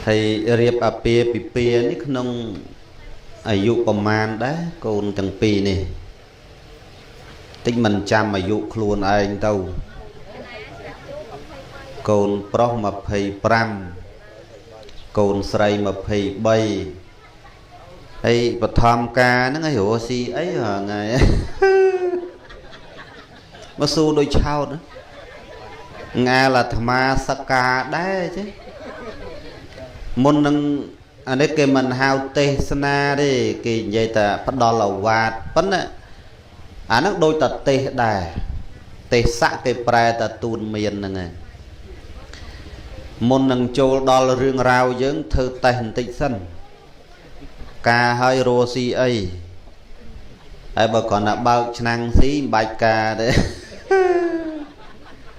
thầy riệp à pia pia ní không ai dụประมาณ đấy côn từng pi này tích mình chăm mà dụ luôn anh tâu côn pro mà phây pram côn sray mà phây bay ấy bật tham ca nó hiểu gì ấy hả ngày mà su đôi chao nữa nga là thama saka đấy chứ môn nâng anh ấy kêu mình hao tê sana đi kỳ vậy ta bắt đầu là quạt vấn á nó đôi tật tê đài tê sắc cái prai ta tuôn miền này môn nâng châu đó là riêng rau dưỡng thư tay hình tích sân ca hơi rô si ấy ai bà còn là bao năng xí bạch ca đấy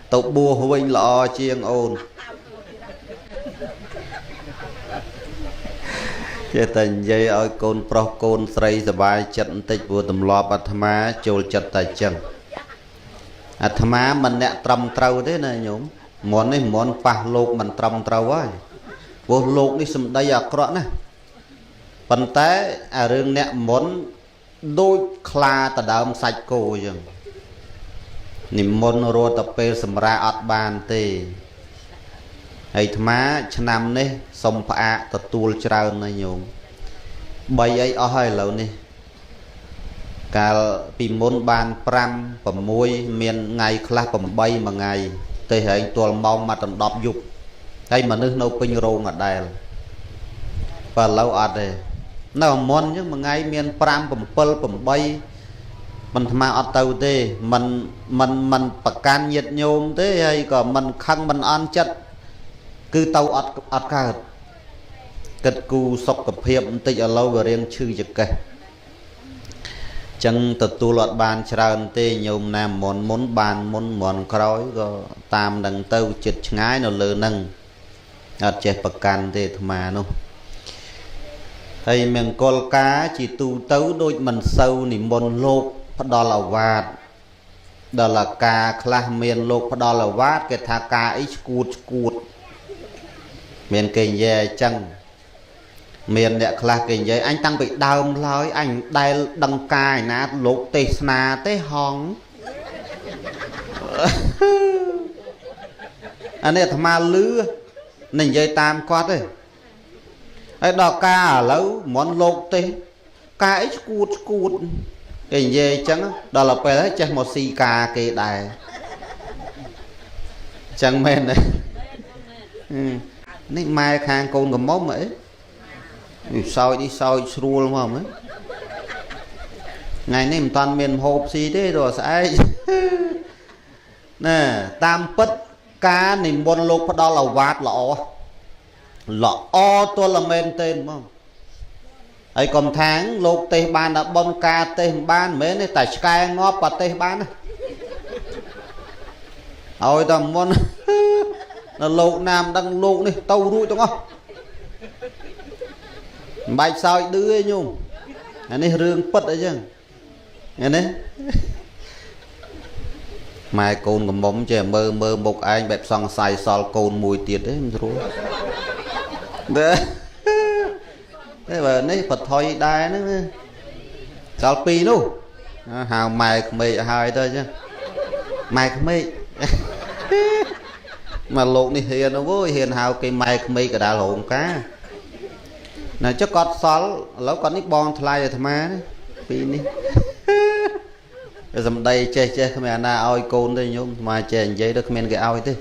tục bùa huynh lọ chiêng ôn chế tình dây ơi côn pro côn sray sờ bài trận tích vừa tầm lọ bát má chôn chặt tại chân má mình nè trầm trâu thế này nhúng món này món pa lục mình trầm trâu ấy vô lục đi xâm đây à cọ nè phần té riêng nè món đôi kha ta đào sạch cô chừng niệm môn rô tập pe sầm ra ọt bàn tê hay má năm này sông pha ta tuôn trao này nhung bay ấy ở hai lầu này cả pì môn bàn pram phẩm môi miền ngày khla phẩm bay mà ngày tê hệ tuôn mong mà tầm đọp dục đây mà nước nâu pin rô ngặt đài và lâu ọt đây nào môn nhưng mà ngày miền pram phẩm pol phẩm bay mình mà ở tàu tê mình bạc can nhiệt nhôm thế hay còn mình khăn mình ăn chất cứ tàu ọt cả kết cù sọc cặp hiệp tịch ở lâu và riêng chư giật kề chân tự tu loạt bàn tràn tê nhôm nam món bàn món khói có tam đằng tàu chật ngái nó lơ nâng ọt chè bạc can tê mà nó thầy mình con cá chỉ tu tấu đôi mình sâu nỉ môn lột đó là vạt đó là ca khla miền lục đó là vạt cái thà ca ít cụt miền kênh về chân miền địa khla kênh về anh tăng bị đau lói anh đây đăng cài nát lục tê na tê hòn anh này thà ma lư nên dây tam quát đấy ấy đó ca ở lâu món lục tê ca ít cụt cái gì chẳng đó là phải thấy chẳng một xì cà kì đài chẳng men này này mai khang con cầm mốc ấy soi đi soi xua luôn không ấy ngày nay mình toàn miền hộp gì thế rồi sai nè tam pất cá niềm bon lục đó là vạt lọ tôi là men tên không ấy còn tháng lục tê ban đã bon ca tê ban mấy này tại sky ngóp và tê ban ôi tầm mon là lục nam đang lục này tàu rui đúng không bạch sao đưa nhung anh ấy rương pất đấy chứ nghe đấy mai côn cầm bóng chè mơ một anh bẹp xong xài sol côn mùi tiệt đấy đấy thế mà nấy Phật thôi đai nó sao pi nu hào mày mày hai thôi chứ mày mày mà lộn đi hiền nó vui hiền hào cái mày mày cả đã lộn cá này cho con xóa lấu con nít bon thay rồi tham á pi đi rồi đây che mẹ na oi côn đây nhung mà che vậy được men cái oi thế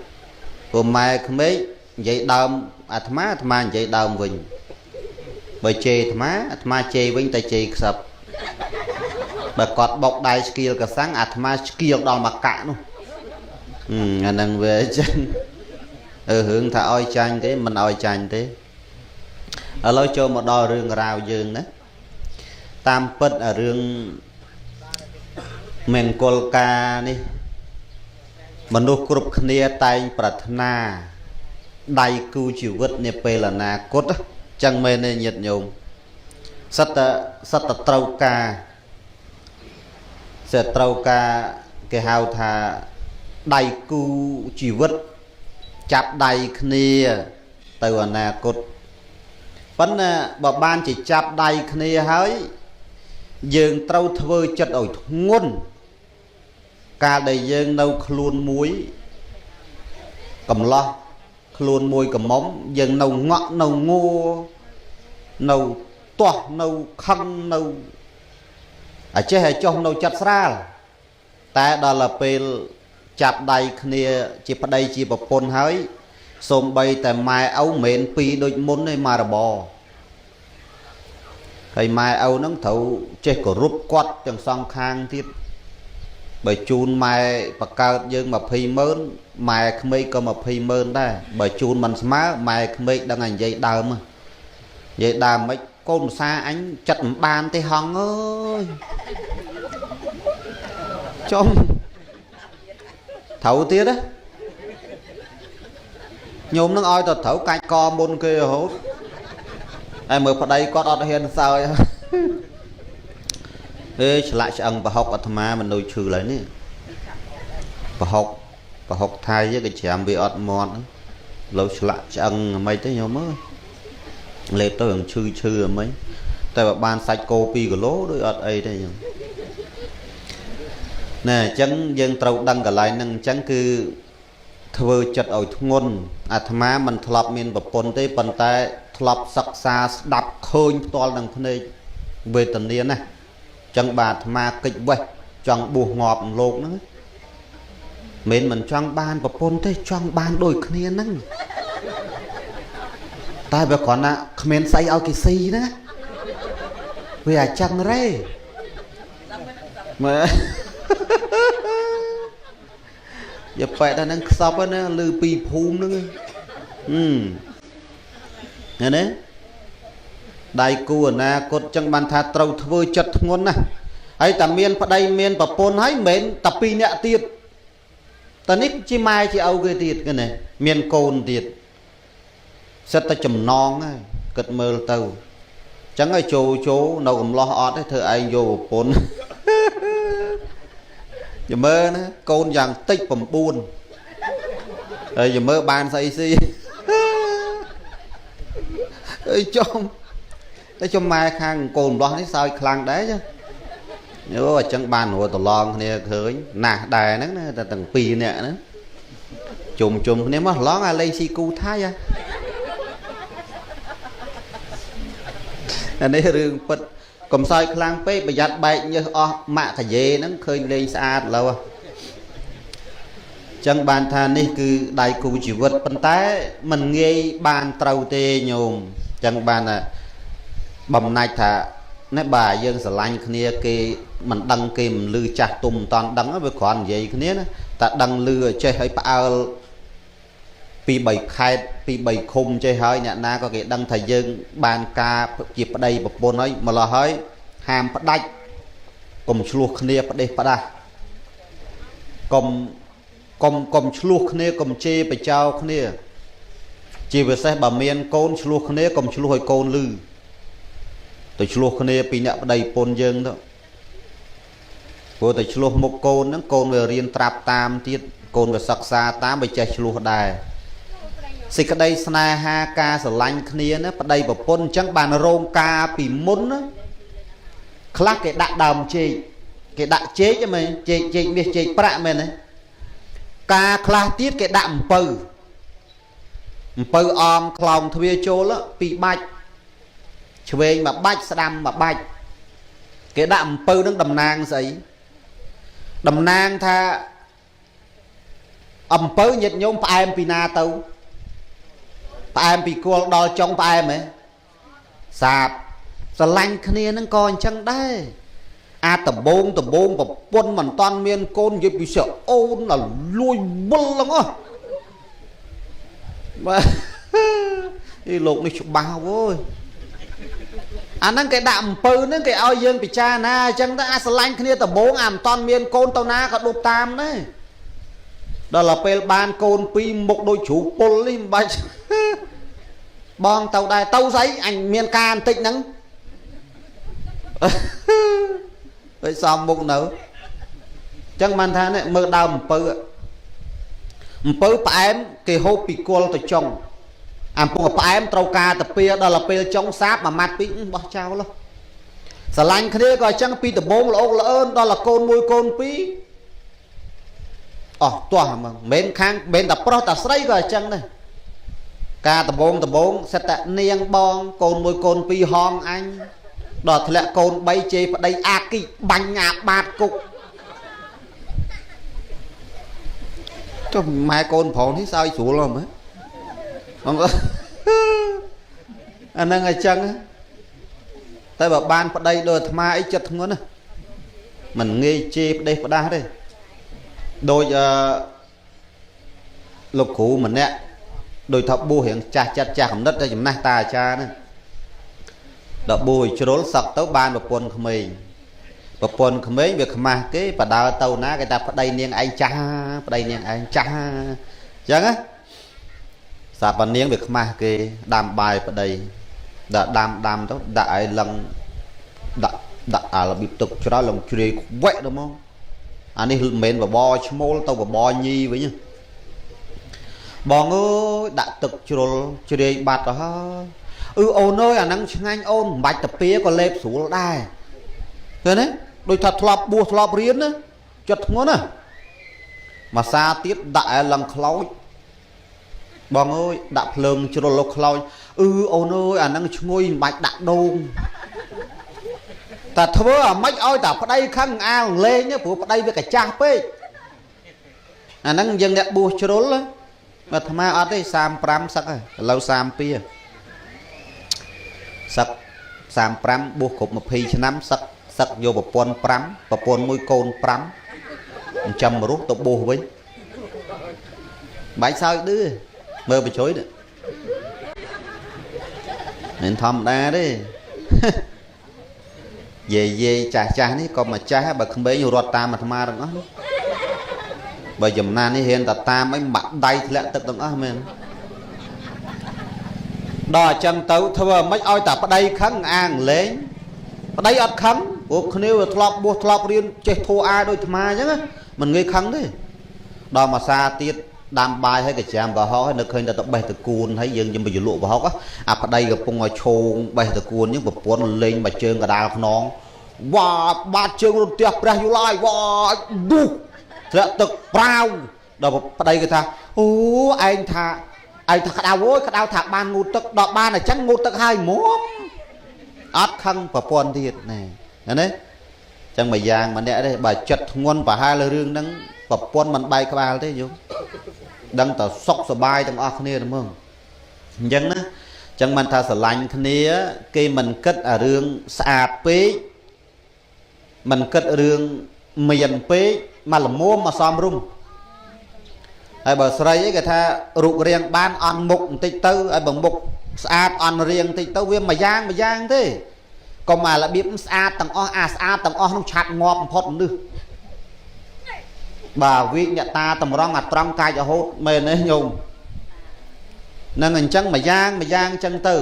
còn mày mấy vậy đơm tham á vậy đơm mình bởi chê má chê với tay chê sập bà cọt bọc đai skill cả sáng má skill đòn mặc cả luôn anh đang về chân hướng thả oi chanh thế mình oi chanh thế ở lối cho một đo rương rào dương đó tam pất ở rương mình col ca đi mình đôi cục kia tay pratna đầy cưu chịu vứt nè pe là na cốt chẳng mê nên nhiệt nhung sắt trâu ca sẽ trâu ca cái hào thà đầy cu chỉ vứt chặt đầy kia từ na cốt ប៉ុន្តែបើបានជាចាប់ដៃគ្នាហើយយើងត្រូវធ្វើចិត្តឲ្យធ្ងន់កាលដែលយើងនៅខ្លួនមួយកំឡោះខ្លួនមួយកំមុំយើងនៅងក់នៅងួរនៅទាស់នៅខឹងនៅអាចចេះឲ្យចុះនៅចិត្តស្រាលតែដល់ពេលចាប់ដៃគ្នាជាប្តីជាប្រពន្ធហើយសូម្បីតែម៉ែឪមិនមែនពីរដូចមុនទេមករបរហើយម៉ែឪហ្នឹងត្រូវចេះគោរពគាត់ទាំងសងខាងទៀតបើជូនម៉ែបកើតយើង200000ម៉ែក្មេកក៏200000ដែរបើជូនមិនស្មើម៉ែក្មេកដឹងតែនិយាយដើមនិយាយដើមមិនកូនភាសាអញចិត្តមិនបានទេហងអើយចុំត្រូវទៀតណាញោមនឹងឲ្យទៅត្រូវកាច់កមុនគេរហូតហើយមើលប្តីគាត់អត់ហ៊ានសើចឆ្លាក់ឆ្អឹងប្រហុកអាត្មាមិនដូចឈឺឡើយនេះប្រហុកថៃគេច្រាមវាអត់មាត់លោឆ្លាក់ឆ្អឹងមិនទេញោមអើយលេបទៅនឹងឈឺហ្មងតែបើបានសាច់គោ2គីឡូដូចអត់អីទេញោមណែអញ្ចឹងយើងត្រូវដឹងកន្លែងហ្នឹងអញ្ចឹងគឺធ្វើចិត្តឲ្យធ្ងន់អាត្មាមិនធ្លាប់មានប្រពន្ធទេប៉ុន្តែធ្លាប់សិក្សាស្ដាប់ឃើញផ្ទាល់នឹងភ្នែកវេទនាណាចឹងបាទអាត្មាកិច្ចវេះចង់បួសងាប់លោកហ្នឹងមិនចង់បានប្រពន្ធទេចង់បានដូចគ្នាហ្នឹងតែបើគ្រាន់ណាគ្មានស្អីឲ្យគេស៊ីណាវាអាចចឹងរ៉េមើលយកប៉ែដល់ហ្នឹងខ្សប់ណាលឺពីភូមិហ្នឹងឃើញទេដៃគូអនាគតចឹងបានថាត្រូវធ្វើចិត្តធ្ងន់ណាហើយតែមានប្តីមានប្រពន្ធហើយមិនមែនតែ2នាក់ទៀតតែនេះជាម៉ែជាឪគេទៀតឃើញទេមានកូនទៀតសិតតែចំណងហើយគិតមើលទៅចឹងឲ្យចូលនៅកំឡោះអត់ទេធ្វើឯងយកប្រពន្ធយមើលណាកូនយ៉ាងតិច9ហើយយមើលបានស្អីស៊ីអើយចំតែចំម៉ែខាងកូនម្លោះនេះសើចខ្លាំងដែរចាយោអញ្ចឹងបានរត់តឡងគ្នាឃើញណាស់ដែរហ្នឹងណាតែទាំង2នាក់ហ្នឹងជុំគ្នាមកឡងអាលេងស៊ីគូថៃអានេះរឿងពិតកុំសើចខ្លាំងពេកប្រយ័ត្នបែកញើសអស់ម៉ាក់កាយេហ្នឹងឃើញលេងស្អាតឡូវចឹងបានថានេះគឺដៃគូជីវិតប៉ុន្តែมันងាយបានត្រូវទេញោមចឹងបានថាបំណាច់ថាណែបាទយើងស្រឡាញ់គ្នាគេមិនដឹងគេមិនលឺចាស់ទុំមិនតាន់ដឹងវាគ្រាន់និយាយគ្នាណាតែដឹងលឺចេះឲ្យផ្អើល2 3ខេត្ត2 3ឃុំចេះហើយអ្នកណាក៏គេដឹងថាយើងបានការជាប្តីប្រពន្ធហើយម្ល៉េះហើយហាមផ្ដាច់កុំឆ្លោះគ្នាផ្ដេសផ្ដាស់កុំឆ្លោះគ្នាកុំជេរបចោគ្នាជាពិសេសបើមានកូនឆ្លោះគ្នាកុំឆ្លោះឲ្យកូនលឺទៅឆ្លោះគ្នាពីអ្នកប្តីប្រពន្ធយើងទៅព្រោះតែឆ្លោះមុខកូនហ្នឹងកូនវារៀនត្រាប់តាមទៀតកូនវាសិក្សាតាមវាចេះឆ្លោះដែរសេចក្តីស្នេហាការស្រឡាញ់គ្នាណាប្តីប្រពន្ធអញ្ចឹងបានរោងការពីមុនណាខ្លះគេដាក់ដើមចេកគេដាក់ចេកហ្នឹងមែនចេកមាសចេកប្រាក់មែនទេការខ្លះទៀតគេដាក់អំពៅអមខ្លោងទ្វារចូល2បាច់ឆ្វេង1បាច់ស្ដាំ1បាច់គេដាក់អំពៅនឹងតំណាងស្អីតំណាងថាអំពៅញាតិញោមផ្អែមពីណាទៅផ្អែមពីគល់ដល់ចុងផ្អែមហ៎សាបស្រឡាញ់គ្នានឹងក៏អញ្ចឹងដែរអាដំបងប្រពន្ធមិនតាន់មានកូននិយាយពីសិអូនដល់លួយវិលហ្នឹងបាទអីលោកនេះច្បាស់អើយអាហ្នឹងគេដាក់អំពើហ្នឹងគេឲ្យយើងពិចារណាអញ្ចឹងទៅអាស្រឡាញ់គ្នាដំបងអាមិនតាន់មានកូនទៅណាក៏ដប់តាមដែរដល់ពេលបានកូន2មុខដូចជ្រូកពុលនេះមិនបាច់បងទៅដែរទៅស្អីអញមានការបន្តិចហ្នឹងហើយសំមុខនៅអញ្ចឹងបានថានេះមើលដើមអំពៅផ្អែមគេហូបពីគល់ទៅចុង អាពុកផ្អែមត្រូវការតាពីដល់ពេលចុងសាបមួយម៉ាត់ពីរបោះចោលស្រឡាញ់គ្នាក៏អញ្ចឹងពីដំបងល្អល្អើនដល់កូនមួយកូនពីរអស់ទាស់ហ្មងមិនខាងមិនតែប្រុសតែស្រីក៏អញ្ចឹងដែរការដំបងសិតតែនាងបងកូនមួយកូនពីរហងអញដល់ធ្លាក់កូន3ជេរប្តីអាគីបាញ់អាបាតគុកចុះម៉ែកូនប្រុសនេះសើចស្រួលហ្មងបងអាហ្នឹងអញ្ចឹងតែបើបានប្តីដូចអាត្មាអីចិត្តធ្ងន់ណាមិនងាយជេរផ្ដេសផ្ដាស់ទេដូចលោកគ្រូម្នាក់ដោយថាបួសរៀងចាស់ចិត្តចាស់កំណត់តែចំណាស់តាអាចារ្យហ្នឹងដល់បួសជ្រុលសឹកទៅបានប្រពន្ធក្មេងវាខ្មាស់គេបដើទៅណាគេថាប្តីនាងឯងចាស់ប្តីនាងឯងចាស់អញ្ចឹងណាសាប់នាងវាខ្មាស់គេដាំបាយប្តីដាក់ដាំទៅដាក់ឲ្យលឹងដាក់អារបៀបទឹកច្រោះលឹងជ្រាយខ្វែកទៅមកអានេះមិនមែនបបឈ្មោលទៅបបញីវិញបងអើយដាក់ទឹកជ្រុលជ្រាយបាត់ទៅហើយអូនអើយអាហ្នឹងឆ្ងាញ់អូនមិនបាច់តាពីក៏លេបស្រួលដែរឃើញទេដូចថាធ្លាប់បួសធ្លាប់រៀនណាចិត្តធ្ងន់ណាមួយសាទៀតដាក់ឲ្យឡើងខ្លោចបងអើយដាក់ភ្លើងជ្រុលលោកខ្លោចអូនអើយអាហ្នឹងឈ្ងុយមិនបាច់ដាក់ដូងតែធ្វើអាម៉េចឲ្យតែប្តីខឹងអាងលេងព្រោះប្តីវាកាចាស់ពេកអាហ្នឹងយើងអ្នកបួសជ្រុលអាត្មាអត់ទេ35សឹកឥឡូវ32សឹក35បួសគ្រប់20ឆ្នាំសឹកយកប្រពន្ធ5ប្រពន្ធមួយកូន5ចិញ្ចឹមរស់ទៅបួសវិញបាច់សើចឌឺមើលបញ្ជួយនេះមិនធម្មតាទេយាយចាស់នេះក៏មកចាស់បើក្មេងរត់តាមអាត្មាទាំងអស់បើចំណាននេះហ៊ានតែតាមអីបាក់ដៃធ្លាក់ទឹកទាំងអស់មែនដល់អញ្ចឹងទៅធ្វើមិនឲ្យតែប្តីខឹងអាងលេងប្តីអត់ខឹងព្រោះគ្នាវាធ្លាប់បួសធ្លាប់រៀនចេះធូរអាដូចអាត្មាអញ្ចឹងមិនងាយខឹងទេដល់មួយសាទៀតដាំបាយឲ្យកាចាំប្រហោះហើយនៅឃើញតែបេះតគួនហើយយើងទៅលក់ប្រហុកអាប្តីកំពុងឲ្យឈោងបេះតគួនអញ្ចឹងប្រពន្ធលេងមកជើងកដាលខ្នងវ៉ាបាត់ជើងរត់ផ្ទះព្រះយូឡាយវ៉ាឌុះធ្លាក់ទឹកប្រាវដល់ប្តីគេថាអូឯងថាក្តៅអូយក្តៅថាបានងូតទឹកដល់បានអញ្ចឹងងូតទឹកហើយមុំអត់ខឹងប្រពន្ធទៀតណែឃើញទេអញ្ចឹងមួយយ៉ាងម្នាក់ទេបើចិត្តធ្ងន់ប្រហែលរឿងហ្នឹងប្រពន្ធមិនបែកក្បាលទេយល់ដឹងតែសុខសบายទាំងអស់គ្នាទៅហ្មងអញ្ចឹងណាអញ្ចឹងមិនថាស្រឡាញ់គ្នាគេមិនគិតអារឿងស្អាតពេកមិនគិតរឿងមានពេកមកល្មមមកសំរុំហើយបើស្រីអីគេថារូបរាងបានអន់មុខបន្តិចទៅហើយបើមុខស្អាតអន់រាងបន្តិចទៅវាមួយយ៉ាងទេកុំអារបៀបស្អាតទាំងអស់ស្អាតទាំងអស់នោះឆាត់ងាប់បំផុតមនុស្សបាទវិញ្ញាតាតម្រង់អាត្រង់កាយរហូតមែនទេញោមនឹងអញ្ចឹងមួយយ៉ាងអញ្ចឹងទៅ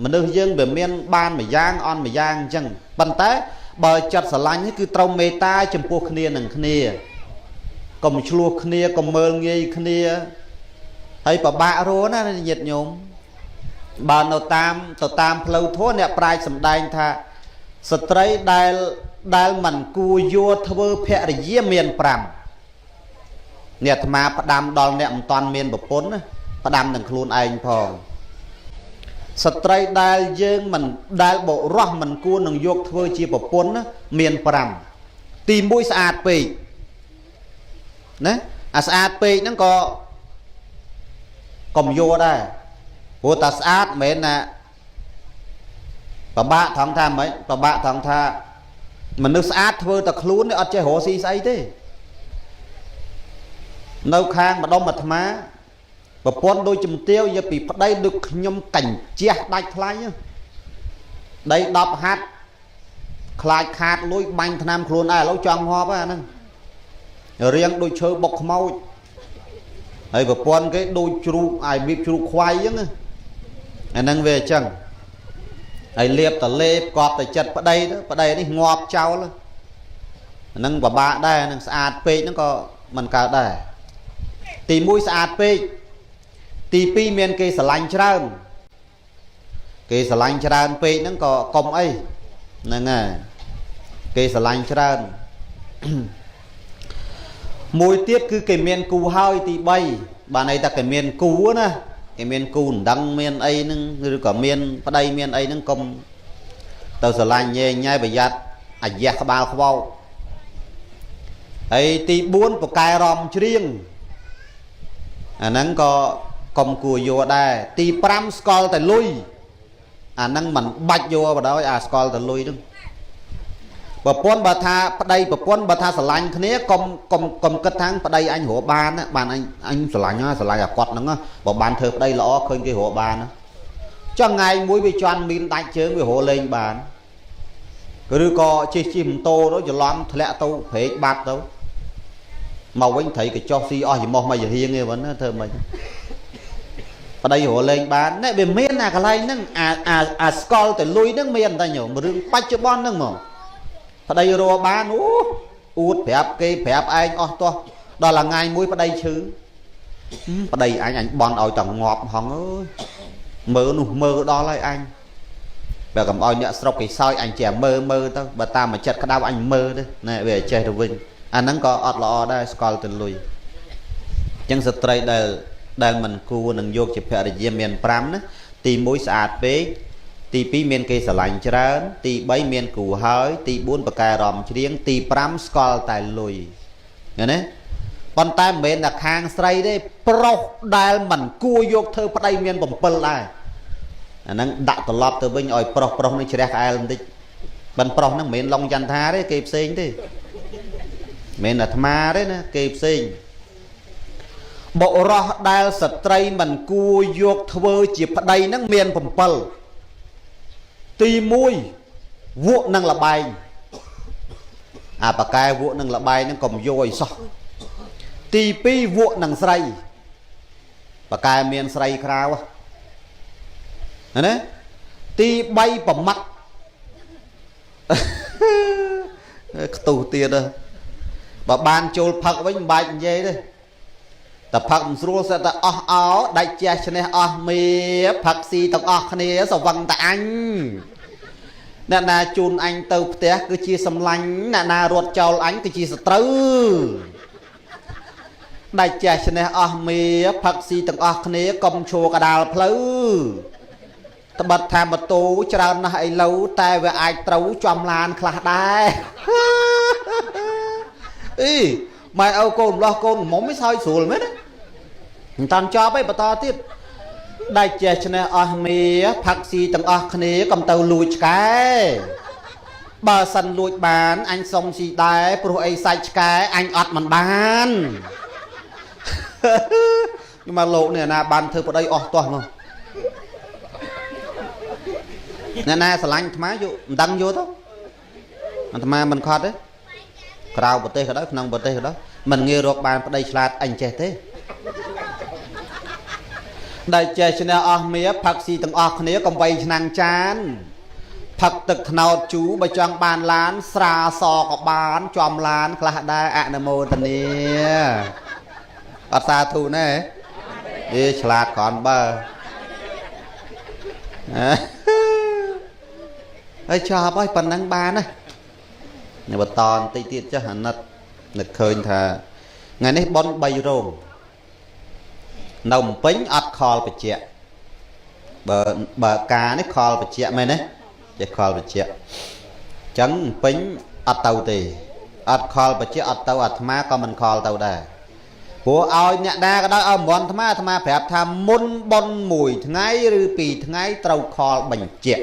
មនុស្សយើងវាមានបានមួយយ៉ាងអន់មួយយ៉ាងអញ្ចឹងប៉ុន្តែបើចិត្តស្រឡាញ់គឺត្រូវមេត្តាចំពោះគ្នានឹងគ្នាកុំឆ្លោះគ្នាកុំមើលងាយគ្នាហើយពិបាករស់ណាញាតិញោមបើនៅតាមផ្លូវធម៌អ្នកប្រាជ្ញសម្ដែងថាស្ត្រីដែលមិនគួរយកធ្វើភរិយាមាន5អ្នកអាត្មាផ្ដាំដល់អ្នកមិនតាន់មានប្រពន្ធផ្ដាំនឹងខ្លួនឯងផងស្ត្រីដែលយើងមិនដែលបុរសមិនគួរនឹងយកធ្វើជាប្រពន្ធមាន5ទី1ស្អាតពេកណាអាស្អាតពេកហ្នឹងក៏កុំយកដែរព្រោះតែស្អាតមិនមែនណាប្របាក់ថងថាមិនប្របាក់ថងថាមនុស្សស្អាតធ្វើតែខ្លួនអត់ចេះរកស៊ីស្អីទេនៅខាងម្ដុំអាត្មាប្រពន្ធដូចជំទាវយកពីប្តីដូចខ្ញុំកាញ់ជះដាច់ថ្លៃដី10ហាត់ខ្លាចខាតលុយបាញ់ថ្នាំខ្លួនឯងឥឡូវចង់ងាប់ហើយអាហ្នឹងរៀងដូចឈើបុកខ្មោចហើយប្រពន្ធគេដូចជ្រូកឲ្យបៀបជ្រូកខ្វៃអញ្ចឹងអាហ្នឹងវាអញ្ចឹងហើយលៀបតលេបកប់តែចិត្តប្តីនេះងាប់ចោលអាហ្នឹងពិបាកដែរហ្នឹងស្អាតពេកហ្នឹងក៏មិនកើតដែរទី1ស្អាតពេក Tí pi miền cây xà lanh trơn cây xà lanh trơn pe nó có công ấy nè nghe cây xà lanh trơn mùi tiết cứ cái miền cù hơi tí bay bà này ta cái miền cù nè cái miền cù đăng miền ấy nâng có miền ở đây miền ấy nâng công tàu xà lanh nhẹ nhai bởi giặt giặc các bà khâu ấy tí buôn của cài ròm riêng nâng có công cùa vô đây tí pram skol tại lui nâng mình bạch vô vào đó skol tại lui đúng bà pôn bà tha đây bà pôn bà tha xà lanh thế công kết thắng đây anh hổ ban á bàn anh xà lanh quạt nó bà bàn thơ đây lõ khơi cái hổ ban cho ngày mũi bị choan min đánh chớ với hổ lên bàn cứ có chim tô đó cho lắm lẹ tâu phải bát đâu màu anh thấy cái cho si gì mò mày giờ hiên nghe vẫn thơ mình ở đây họ lên bán nè bên miền nào cái này nâng skol từ lui nước miền ta nhổ một đường bách cho bon nâng mà ở đây rồi bán út phép cây phép anh to đó là ngày mũi ở đây chứ ở đây anh bon ỏi tầng ngọt hòn ơi mơ đó lại anh và cầm oi nhựa sọc cái soi anh trẻ mơ tao bà ta mà chật cái đau anh mơ đấy này về chơi được vinh nắng có ọt lọ đây skol từ lui chân sợi trai đời mình cu nâng vô chụp hệ để miền pram đó tì mũi sạch bế tì pi miền cây xà lạnh trơn tì bấy miền củ hơi tì buôn bạc cà ròm riêng tì pram skol tại lùi nghe nè con tay miền là khang sray đấy pro đời mình cu vô thơ ở đây miền bầm pân lại nâng đặt từ lọp từ bên ỏi pro nó chơi ai làm đi bên pro nó miền long danh tha đấy kịp sinh đi miền là ma đấy nè kịp sinh bộ rõ đài sật tray mình cua dọc thưa chỉ ở đây nó miền bầm pân tì mui vụ năng là bài bà cai vụ năng là bài nó cầm vô sao tì pi vụ năng sray bà cai miền sray khao nè tì bay bầm mắt tù tiền rồi bà ban chôn phật với bài như đây tập phật rồi sẽ ta áo đại chia cho nên mía phật si tập này sao văng tại anh nè na chun anh từ té cứ chia sầm lánh nè na ruột trâu anh cứ chia sờ trứ đại chia cho nên mía phật si tập này cầm chùa cả đào phứ tập bật tham bật tú cho nó hay lâu tay về ai trấu chom lan khla đai ý mày âu con móng mới soi sùi mấy đấy toàn cho bây bà to tiếp đại trẻ cho nên mía phật si tầng này cầm tàu lùi cái bà sân lùi bán anh xong si đái pro ấy sai cái anh ọt mình bán nhưng mà lộ này là bàn thơ vào đây toàn không nè xà lanh má vô đăng vô thôi mà mình khoát đấy cào bật tê ở đó nông bật tê ở đó mình nghe được bàn vào đây là anh trẻ thế đại trẻ cho nên mía phật si tầng này còn vay năng chán phật tực nào chú bà chọn bàn lán xà sò có bán chòm lán là đa nam mô tần nè ở xa thù này đi là còn bờ ấy cho bói phần năng ba này nhưng mà toàn tây tiết cho hẳn nực khơi thà ngày nay bon bay rồng nồng bánh ọt kho bạch chẹ bờ cá nó kho bạch chẹ mày đấy chẹ kho bạch chẹ trắng bánh ọt tàu tì ọt kho bạch chẹ ọt tàu ọt má con mình kho tàu đà của ai nhẹ đa cái đó ở món tham phép tham môn bon mùi ngay rư pì ngay tàu kho bánh chẹ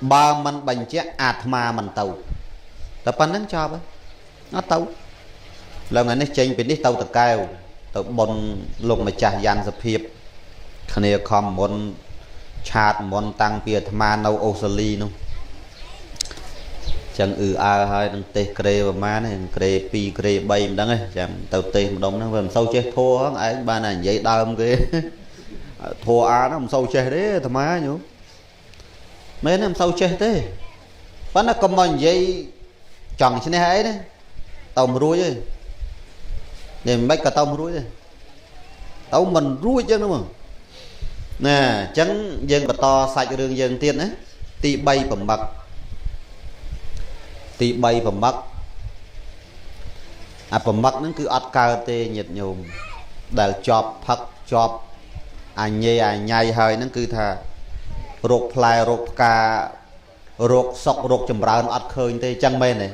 ba mình bánh chẹ ma mình tàu tập anh nắng cho nó tàu là ngày nay tranh bên đi tàu tập cao tàu bon lùng mà chả dàn dập hiệp này còn món chạt món tăng bia ma nâu Australia luôn chẳng hai đằng tê kề và má này kề pi kề bay đắng ấy chẳng tàu tê một đống nó về sâu chết thua anh ba này vậy đau cái thua nó sâu chết đấy thằng má nhú mấy năm sâu chết thế bắt nó cầm bằng vậy chọn trên này ấy đấy tàu mà ruồi ấy để mình bắt cả tàu mà ruồi đấy tàu mình ruồi chứ đúng không nè chấn dân bà to sạch rương dân tiên á ti bay phẩm bậc ti bay phẩm bậc à phẩm bậc nó cứ ọt cao tê nhiệt nhồm để chọp phật chọp nhai hơi nó cứ thà rục plai rục ca rục sọc rục chầm rào ọt khơi tê chăng mê này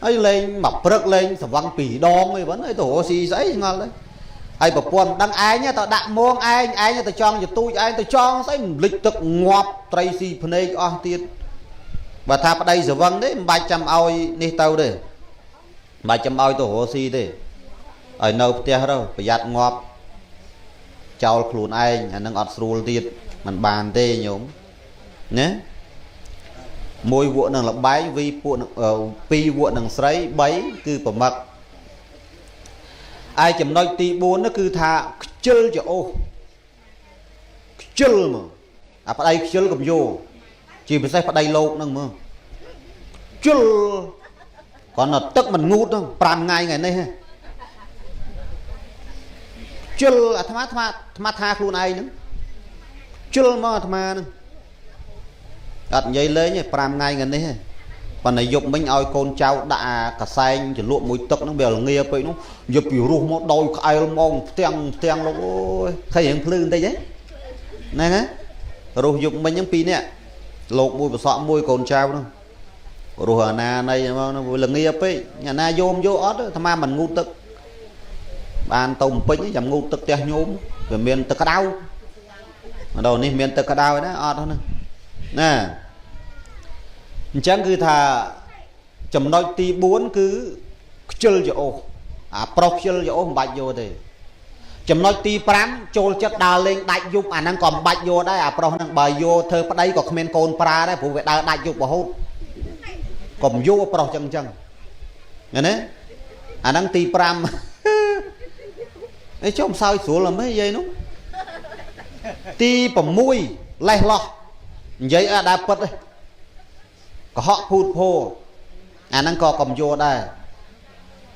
ấy lên mập rực lên sầm văng pỉ đong ấy vẫn ấy tổ xì giấy ngon đấy ai bảo quân đăng ai nhá tao đạm muông ai nhá tao chong cho tôi ai tao chong thấy lịch thực ngọt Tracy Penney tiền và tha ở đây giờ vâng đấy 300 oi đi tao đây 300 oi tổ hồ si đây ở nâu tia đâu phải giặt ngọt chào luôn ai anh đang ọt sưu tiền mình bàn tê nhúng nhé môi vụ năng là bái vi vụ pi vụ năng sấy bấy cứ phẩm mật ai chấm nói ti bốn nó cứ thà chơi cho ô chơi mà à phải đây chơi cầm vô chỉ phải phải đây lâu năng mà chơi còn là tức mình ngu đâu pram ngay ngày nay chơi à tham tha luôn ai nữa chơi mà tham nữa đặt giấy lấy nhỉ pram ngay ngày nay còn này dục mình ao con trâu đã cả xanh chỉ luộc mũi tóc nó bèo là nghe vậy nó dục biểu ruột một đôi ai mong tiếng luôn ôi thấy hiện lư đây đấy này á rồi dục mình những pi nè luộc mũi và sọ mũi con trâu đó rồi na này nó là nghe vậy nhà na vô ót tham mình ngu tức ban tôm pính chậm ngu tức tia nhôm về miền tức đau ở đầu này miền tức đau đấy ót đó nè chẳng cứ thà chấm nói ti bốn cứ chơi cho ô à pro chơi cho ô bạch vô thì chấm nói ti pram trôi chất đào lên đại dục à năng còn bạch vô đấy à pro năng bài vô thơ ở đây có comment côn pra đấy phụ việc đào đại dục bảo hốt còn vô pro chân nghe đấy à năng ti pram ấy chứ không sao xuống là mấy giây nó ti bầm mui lay lo giấy à đa bật đây có họ phụt phô à năng co cầm vô đây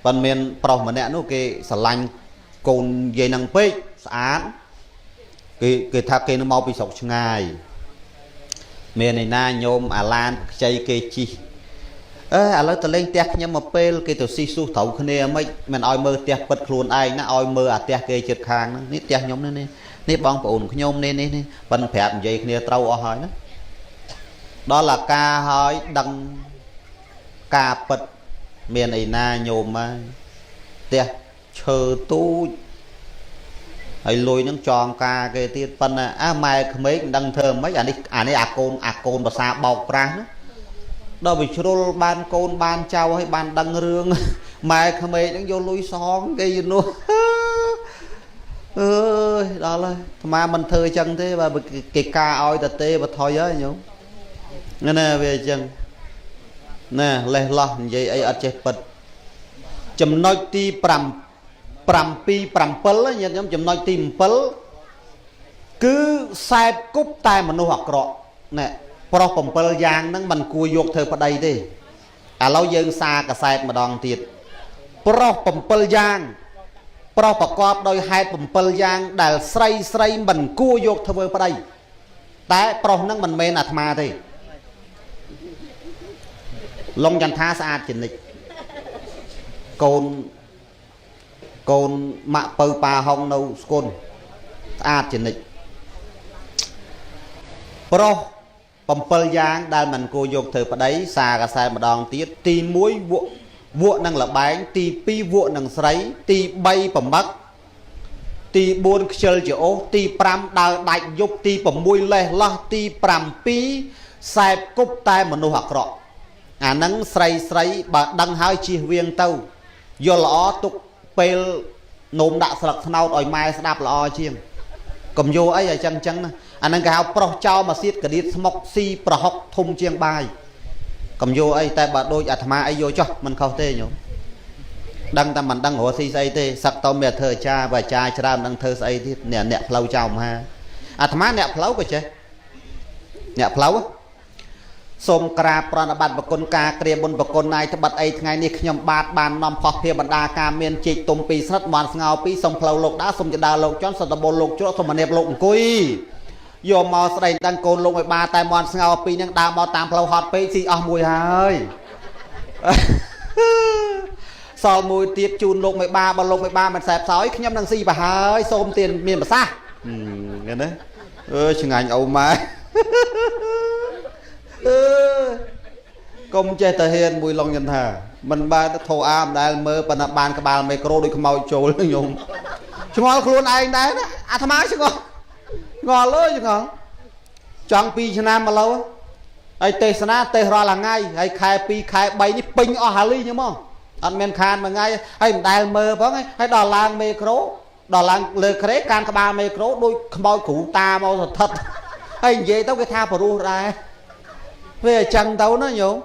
phần miền pro mà nè nó cái sả lanh cồn dây năng pê án cái thà cái nó mau bị sọc ngày miền này na nhôm à lan chay cái chi à lấy tờ lên tẹt nhưng mà pê cái tờ si su thấu cái này mấy mình oi mơ tẹt bật luôn ai nó oi mơ à tẹt cái chật khang nó nít tẹt nhóm này nít bong ổn cái nhôm này này phần phèn dây cái này trâu ở hỏi nó đó là ca hỏi đăng ca bật miền này na nhôm mà tè chờ tu hay lùi những tròn ca cái tiết phân à mai mấy đăng thơm mấy anh ấy à côn và xa bọc ra nữa đó bị trôi ban côn ban trao hay ban đăng rương mai mấy những vô lùi xóm cái gì luôn ơi đó là mà mình thơ chân thế và cái ca oi tê tê và thôi á nhung nè về chân nè lê lo vậy ấy ở trên bật chấm nói ti pram pi pram pel á nhớ chấm nói ti pel cứ sai cúp tai mà nó hoặc rõ nè pro pom pel giang nắng mình cua dục thơ vào đây đi à lâu dương xa cả sai mà đòn tiệt pro pom pel giang proประกอบដោយហេតុ7យ៉ាងដែលស្រីមិនគួរយកធ្វើប្តីតែប្រុសនឹងមិនមែនអាត្មាទេឡុងចន្ទថាស្អាតជានិច្ចកូនម៉ាក់ពៅប៉ាហុងនៅស្គុនស្អាតជានិច្ចប្រុស7យ៉ាងដែលមិនគួរយកធ្វើប្តីសារកសែម្ដងទៀតទី1វក់នឹងលបែងទី2វក់នឹងស្រីទី3ប្រមឹកទី4ខ្ជិលជាអូសទី5ដើរដាច់យប់ទី6លេះលោះទី7សែបគប់តែមនុស្សអាក្រក់អានឹងស្រីបើដឹងហើយជៀសវាងទៅយល់ល្អទុកពេលនោមដាក់ស្លឹកថ្នោតឲ្យម៉ែស្ដាប់ល្អជាងកុំយកអីឲ្យចឹងណាអានឹងគេហៅប្រុសចោលមកសៀតកដៀតស្មុកស៊ីប្រហុកធំជាងបាយកុំយកអីតែបើដូចអាត្មាអីយកចោះមិនខុសទេញោមដឹងតែមិនដឹងរស់ស៊ីស្អីទេសឹកតមេធ្វើអាចារ្យបើអាចារ្យច្រើននឹងធ្វើស្អីទៀតអ្នកផ្លូវចោលមហាអាត្មាអ្នកផ្លូវក៏ចេះអ្នកផ្លូវ សូមក្រាបប្រណិប័តប្រគុណការគ្រាមុនប្រគុណណាយត្បិតអីថ្ងៃនេះខ្ញុំបាទបាននាំផុសភាបណ្ដាការមានជែកទុំពីរស្និតបានស្ងោពីរសូមផ្លូវលោកដើរសូមចដាលោកជន់សូមតបលោកជ្រក់សូមមនាបលោកអង្គុយយកមកស្ដីដឹងកូនលោកឲ្យបានតែមកស្ងោពីរនឹងដើរមកតាមផ្លូវហត់ពេកស៊ីអស់មួយហើយសល់មួយទៀតជូនលោកមិនបាបើលោកមិនបាមិនសែបសោយខ្ញុំនឹងស៊ីប្រហើយសូមទានមានប្រសាសន៍ឃើញទេឆ្ងាញ់អូម៉ែកុំចេះតែហ៊ានមួយឡុងយន្តថាមិនបានទៅធោអាមដែលមើលប៉ុន្តែបានក្បាលមីក្រូដូចខ្មោចចូលខ្ញុំឆ្ងល់ខ្លួនឯងដែរណាអាត្មាឆ្ងល់ងល់លើឆ្ងល់ចង់2ឆ្នាំមកលោហើយទេសនាទេសរាល់ថ្ងៃហើយខែ2ខែ3នេះពេញអស់ហាលីខ្ញុំមកអត់មានខានមួយថ្ងៃហើយមិនដែលមើលផងហើយដល់ឡើងមីក្រូដល់ឡើងលើក្រេកានក្បាលមីក្រូដូចខ្មោចគ្រូតាមកស្ថិតហើយនិយាយទៅគេថាបរុសដែរវាអញ្ចឹងទៅណាញោម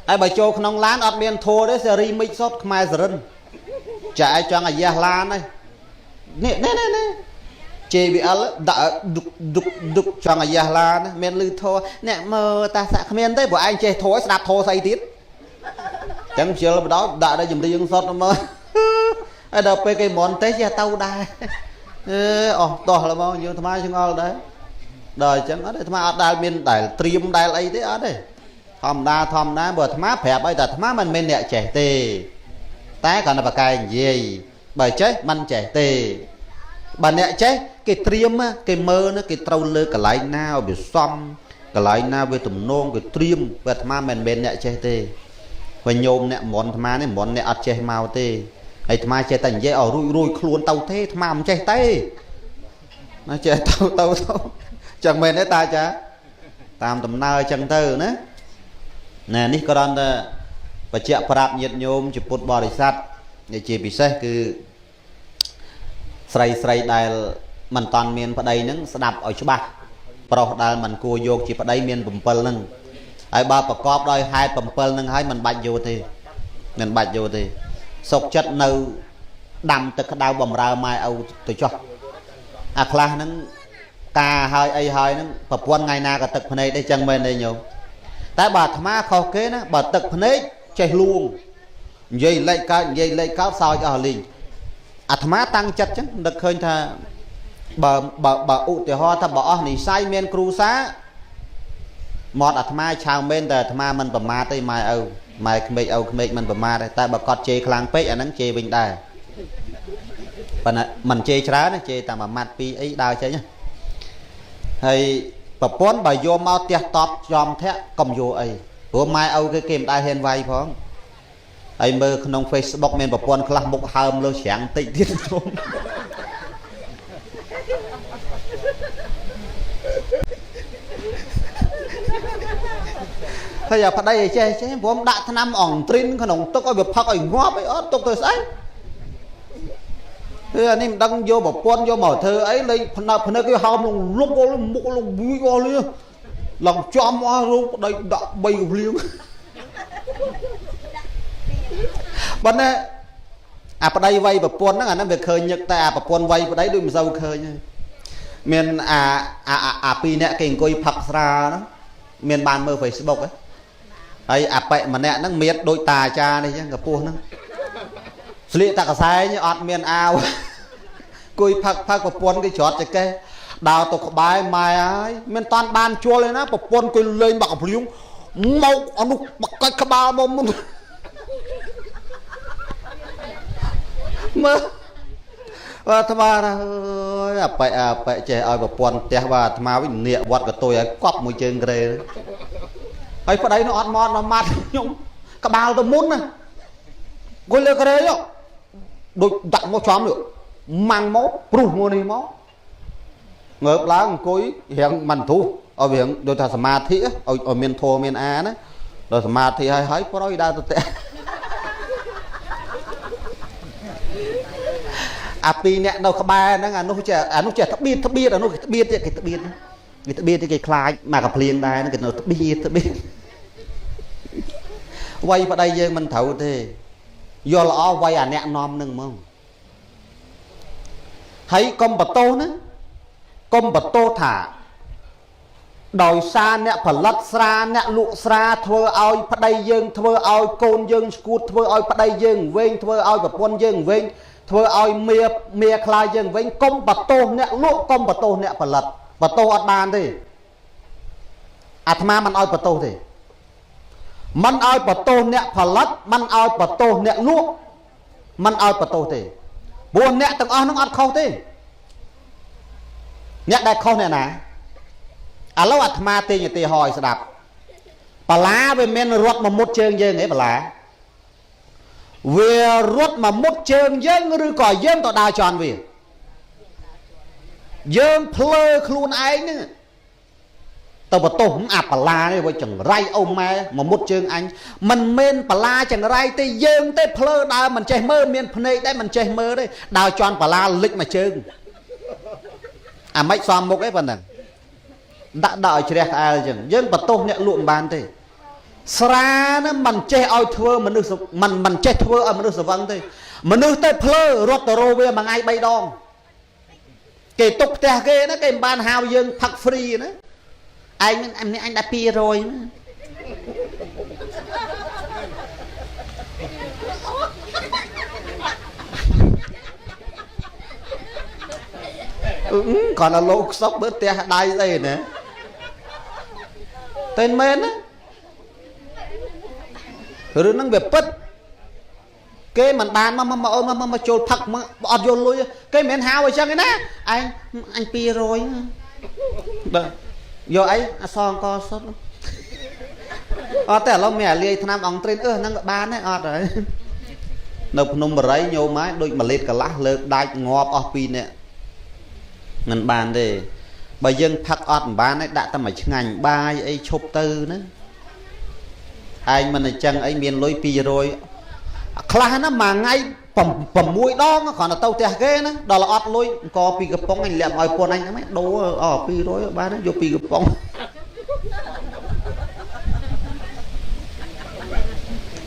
ហើយបើចូលក្នុងឡានអត់មានធัวទេសេរីមិចសុតខ្មែរសរិនចាឯងចង់អាយ៉ាស់ឡានហើយនេះ JBL ដាក់ឌុកចង់អាយ៉ាស់ឡានមានលឺធัวអ្នកមើលតាសាក់គ្មានទេព្រោះឯងចេះធัวស្ដាប់ធัวស្អីទៀតអញ្ចឹងជិលបដោដាក់ដល់ចម្រៀងសុតមើលហើយដល់ពេលគេមន់ទេចេះទៅដែរអស់តោះឡើយមកយើងអាត្មាឆ្ងល់ដែរដល់អញ្ចឹងអត់ទេអាត្មាអត់ដែលមានដែលត្រៀមដែលអីទេអត់ទេធម្មតាបើអាត្មាប្រាប់ឲ្យតែអាត្មាមិនមែនអ្នកចេះទេតែគ្រាន់តែបកកែនិយាយបើចេះមិនចេះទេបើអ្នកចេះគេត្រៀមគេមើលគេត្រូវលើកន្លែងណាឲ្យវាសមកន្លែងណាវាទំនងគេត្រៀមបើអាត្មាមិនមែនអ្នកចេះទេបើញោមអ្នកមន់អាត្មានេះមន់អ្នកអត់ចេះមកទេហើយអាត្មាចេះតែនិយាយឲ្យរួយខ្លួនទៅទេអាត្មាមិនចេះទេណាចេះទៅចឹងមែនទេតាចាតាមដំណើរចឹងទៅណានេះគ្រាន់តែបញ្ជាក់ប្រាប់ញាតិញោមជាពុទ្ធបរិស័ទជាពិសេសគឺស្រីដែលមិនតាន់មានប្តីហ្នឹងស្ដាប់ឲ្យច្បាស់ប្រុសដែលមិនគួរយកជាប្តីមាន7ហ្នឹងហើយបើប្រកបដោយហេតុ7ហ្នឹងហើយមិនបាច់យកទេមិនបាច់យកទេសុកចិត្តនៅដាំទឹកក្តៅបំរើម៉ែឪទៅចោះអាខ្លះហ្នឹងតាហើយអីហើយហ្នឹងប្រពន្ធថ្ងៃណាក៏ទឹកភ្នែកដែរចឹងមែនទេញោមតែបើអាត្មាខុសគេណាបើទឹកភ្នែកចេះលួងនិយាយលេខកើតសោចអស់លីងអាត្មាតាំងចិត្តចឹងនឹកឃើញថាបើឧទាហរណ៍ថាបើអស់និស័យមានគ្រូសាមកអាត្មាឆៅមែនតែអាត្មាមិនប្រមាទទេម៉ែឪម៉ែក្មេកឪក្មេកមិនប្រមាទទេតែបើគាត់ជេរខ្លាំងពេកអាហ្នឹងជេរវិញដែរប៉ុន្តែមិនជេរច្រើនទេជេរតែមួយម៉ាត់ពីរអីដើរចេញហើយប្រពន្ធបើយកមកផ្ទះតបចំធាក់កុំយកអីព្រោះម៉ែឪគេមិនដែលហ៊ានវាយផងហើយមើលក្នុង Facebook មានប្រពន្ធខ្លះមុខហើមលើច្រាំងតិចទៀតខ្ញុំហើយអាប្តីឲ្យចេះព្រមដាក់ថ្នាំអង្ទ្រីនក្នុងទឹកឲ្យវាផឹកឲ្យងាប់អីអត់ទុកទៅស្អីអានេះមិនដឹងយកប្រពន្ធយកមកធ្វើអីលេងភ្នែកគេហោមលុកមុខលុកវីអស់លីឡងចំអស់រូបប្តីដាក់3កភ្លៀងប៉ុន្តែអាប្តីវាយប្រពន្ធហ្នឹងអាហ្នឹងវាឃើញញឹកតែអាប្រពន្ធវាយប្តីដូចមិនសូវឃើញទេមានអាពីរនាក់គេអង្គុយផឹកស្រាហ្នឹងមានបានមើល Facebook ហ៎ហើយអាប៉ែម្នាក់ហ្នឹងមៀតដូចតាអាចារ្យនេះចឹងកពស់ហ្នឹងស្លៀកតាកសែងអត់មានអាវគួយផឹកប្រពន្ធគេច្រត់ចកេះដើរទៅក្បែរម៉ែហើយមានតាន់បានជួលទេណាប្រពន្ធគេលេងបាក់ភ្លៀងមកអនុបកាច់ក្បាលមកមុនមើលអាត្មាអើយអាប៉ែចេះឲ្យប្រពន្ធផ្ទះបាទអាត្មាវិញនៀកវត្តកតុយឲ្យកប់មួយជើងក្រេហើយប្តីនោះអត់មកដល់ម៉ាត់ខ្ញុំក្បាលទៅមុនណាគួយលើក្រេយកដូចដាក់មកចំយកម៉ាំងមកព្រុសមួយនេះមកងើបឡើងអង្គុយរៀងមិនធូរឲ្យរៀងដូចថាសមាធិឲ្យមានធម៌មានអាណាដល់សមាធិហើយប្រយដើរទៅផ្ទះអាពីរអ្នកនៅក្បែរហ្នឹងអានោះចេះត្បៀតអានោះត្បៀតគេត្បៀតគេខ្លាចមកកភ្លៀងដែរគេនៅត្បៀតវាយប្តីយើងមិនត្រូវទេយល់ល្អវាយអាអ្នកនាំនឹងហ្មងហើយកុំបតោសណាកុំបតោសថា ដោយសារអ្នកផលិតស្រាអ្នកលក់ស្រាធ្វើឲ្យប្តីយើងធ្វើឲ្យកូនយើងស្គួតធ្វើឲ្យប្តីយើងវិញធ្វើឲ្យប្រពន្ធយើងវិញធ្វើឲ្យមៀខ្លាយយើងវិញកុំបតោសអ្នកលក់កុំបតោសអ្នកផលិតបតោសអត់បានទេអាត្មាមិនឲ្យបតោសទេមិនឲ្យបតោសអ្នកផលិតមិនឲ្យបតោសអ្នកលក់មិនឲ្យបតោសទេព្រោះអ្នកទាំងអស់នោះអត់ខុសទេអ្នកដែលខុសអ្នកណាឥឡូវអាត្មាទាញឧទាហរណ៍ឲ្យស្ដាប់បលាវាមានរត់មកមុតជើងយើងហ៎បលាវារត់មកមុតជើងយើងឬក៏យើងទៅដើរចន់វាយើងភ្លើខ្លួនឯងហ្នឹងទៅបន្ទោសអាបលានេះវាចង្រៃអ៊ំម៉ែមកមុតជើងអញមិនមែនបលាចង្រៃទេយើងទេភ្លើដើរមិនចេះមើលមានភ្នែកដែរមិនចេះមើលទេដើរចន់បលាលិចមកជើងអាមិនសមមុខអីប៉ុណ្ណឹងដាក់ឲ្យជ្រះក្អែលចឹងយើងបន្ទោសអ្នកលក់មិនបានទេស្រាហ្នឹងមិនចេះឲ្យធ្វើមនុស្សមិនចេះធ្វើឲ្យមនុស្សស្វឹងទេមនុស្សទៅភ្លើរត់ទៅរោវាមួយថ្ងៃ3ដងគេទុកផ្ទះគេណាគេមិនបានហៅយើងផឹកហ្វ្រីណាឯងអញដាក់200còn là lô sốc bớt te đai đây nè tên men á rồi nó việc bứt cái mình bàn mà trôi thật mà ọt vô lui cái men hao rồi chăng cái ná anh pi rồi vô ấy son co sốtแต่เราแม่เลี้ยทำองเทรนนั่งบ้านđấy rồi nộp nôm bờ rấy nhô máy đôi mà lết cả lá lợt đai ngọt ở pi nè ngân bàn đi bây dân phật ọt bán ấy đã tầm ở ngành ba ấy chụp tư nữa anh mình chân ấy miền lối pi rồi khla nó mà ngay phẩm mũi đó nó còn là tàu tè ghê nữa đó là ọt lối có pi gặp bóng anh lẹm ngồi quần anh nó mấy đồ ở pi rồi ba nó vô pi gặp bóng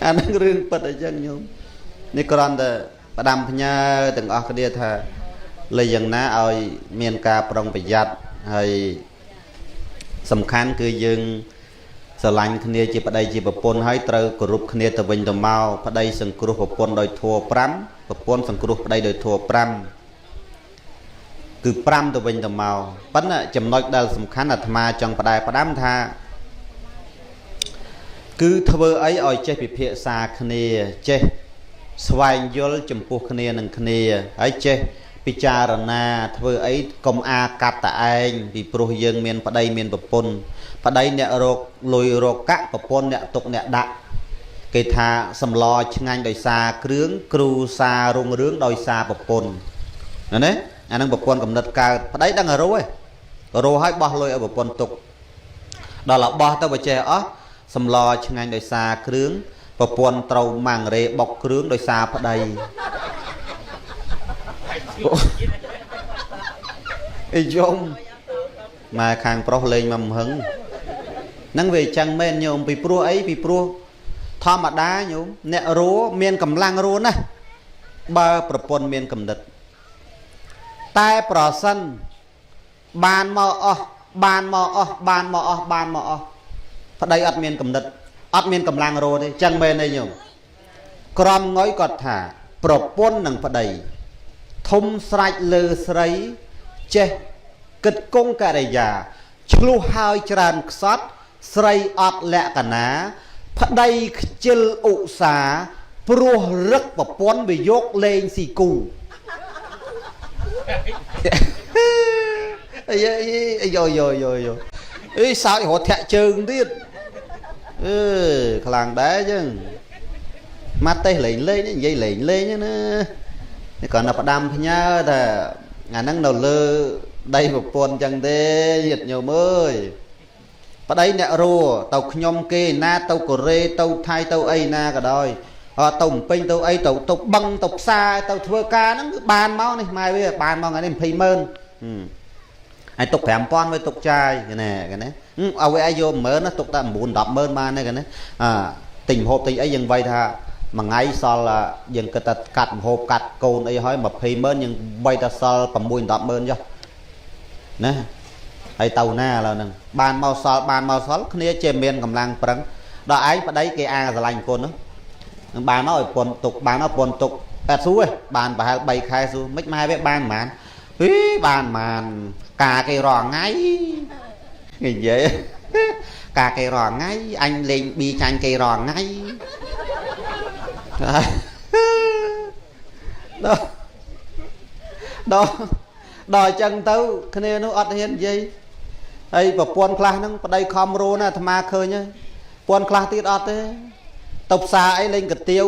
anh nó riêng bật ở chân nhungนี่กรอนแต่ประดามพญาถึงออกเดียท่าเลยอย่างน้าเอาเมียนกาปรองประหยัดให้สำคัญคือยังสลังคเนียจีประเดี๋ยวจีประปนให้เตากรุบคเนียตะวันตะเมาประเดี๋ยวสังครุประปนโดยทัวปรำประปนสังครุประเดี๋ยวโดยทัวปรำคือปรำตะวันตะเมาปั้นน่ะจำนวนได้สำคัญอัตมาจังประเดี๋ยวประดามท่าคือทว่าไอ้อ้อยเจ็บผิดเพียซาคเนียเจ็บสวายยลจมพูคเนียนังคเนียไอ้เจพิจารณาทว่าไอ้กรมอากัดตะเองปีโปรยยังเมียนปะไดเมียนปะปนปะไดเนี่ยโรคลอยโรคกะปะปนเนี่ยตกเนี่ยดะเกธาสำลอชงานโดยซาเครื่องครูซารงเรื่องโดยซาปะปนนั่นเองอันนั้นปะปนกำหนดการปะไดดังรู้ไอ้รู้ให้บ่ลอยเอาปะปนตกดอลบ่ตัวไปเจาะสำลอชงานโดยซาเครื่องปะปนเตามังเรบกเครื่องโดยซาปะไดไอ้โยมมาคางโปรเลยมั่มหึงนั่งเวจังเมนโยมปีปลัวไอ้ปีปลัวทอมาได้โยมเนี่ยรู้เมียนกำลังรู้นะบาประปนเมียนกำดัดตายปลอสันบานมอบานมอบานมอบานมอพอได้อัดเมียนกำดัดอัดเมียนกำลังรู้ดิจังเมนไอ้โยมกรอมง้อยกอดถ่าปรปนหนังพอได้ทมสไลเลือสไลเจกึดกงกะไรยาชลูหายจรันซัดสไลอัดแหลกันนะพระใดเจลอุสาปลัวรักปะปนไปยกเลงสีกูไอ้โยไอ้สาวหัวแทะเชิงดิขลังได้chứมาเตะเลยเลยนี่dâyเลยเลยnữa còn là đam thì nhá là năng đầu lơ đây một con chẳng thế nhiệt nhiều mới ở đây nè rùa tàu nhom kê na tàu cổ rê tàu thay tàu ấy na cả đôi tàu pin tàu ấy tàu tàu băng tàu xa tàu thưa ca nó bàn máu này mai bây giờ bàn máu ngày này phi mơn ai tục thèm con với tục trai cái này ao với ai vô mở nó tục ta buồn đập mơn mà này cái này tình hộp tình ấy dừng vay tha mà ngay sau là dừng cái tật cắt hộp cắt cồn ấy hỏi mà phi mơn nhưng vay ta sau cầm buồn đập mơn cho nè ហើយទៅណាឡើយហ្នឹងបានមកសល់គ្នាជាមានកម្លាំងប្រឹងដល់ឯងប្តីគេអាស្រឡាញ់គុណហ្នឹងបានឲ្យពន្ធទុកបានឲ្យពន្ធទុកតែស៊ូឯងបានប្រហែល3ខែស៊ូមិនម៉ែវាបានប៉ុន្មានបានការគេរងថ្ងៃនិយាយការគេរងថ្ងៃអញលេងប៊ីចាញ់គេរងថ្ងៃដល់អញ្ចឹងទៅគ្នានោះអត់ហ៊ាននិយាយហើយប្រពន្ធខ្លះហ្នឹងប្តីខំរੂណាអាត្មាឃើញហើយប្រពន្ធខ្លះទៀតអត់ទេទៅផ្សារអីលេងកាទៀវ